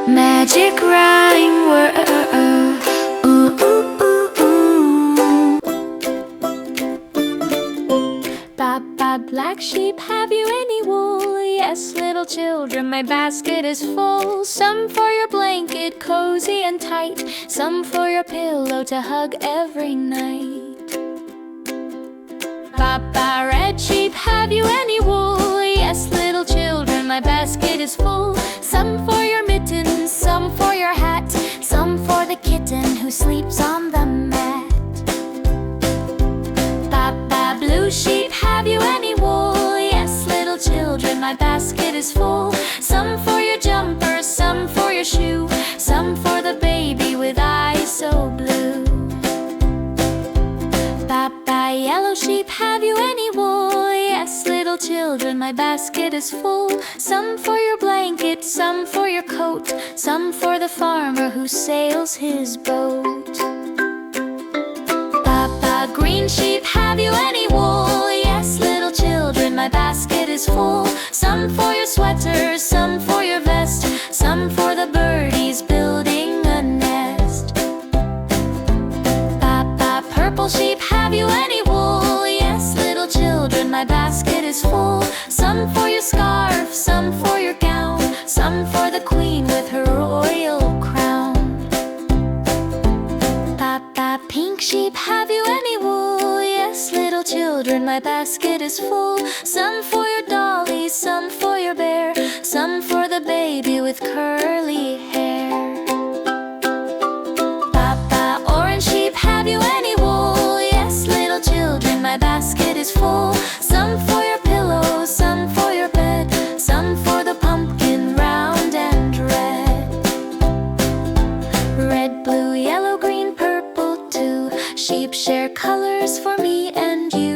Magic rhyme word. Ooh, ooh, ooh, ooh. Baa baa black sheep, have you any wool? Yes, little children, my basket is full. Some for your blanket, cozy and tight. Some for your pillow to hug every night. Baa baa red sheep, have you any wool? Yes, little children, my basket is full. Some for your mittens, some for your hat, some for the kitten who sleeps on the mat. Baa baa blue sheep, have you any wool? Yes, little children, my basket is full. Some for your jumper, some for your shoe, some for the baby with eyes so blue. Baa baa yellow sheep, have you any wool? Yes, little children, my basket is full. Some for your blanket, some for your coat, some for the farmer who sails his boat. Baa baa green sheep, have you any wool? Yes, little children, my basket is full. Some for your sweater, some for your vest, some for the birdies building a nest. Baa baa purple sheep, have you any wool? Yes, little children, my basket is full. Some for your scarf, some for your gown, some for the queen with her royal crown. Baa baa pink sheep, have you any wool? Yes, little children, my basket is full. Some for your dolly, some for your bear, some for the baby with curly hair. Baa baa orange sheep, have you any wool? Yes, little children, my basket is full. Some for your pillow, some for your bed, some for the pumpkin round and red. Red, blue, yellow, green, purple too. Sheep share colors for me and you.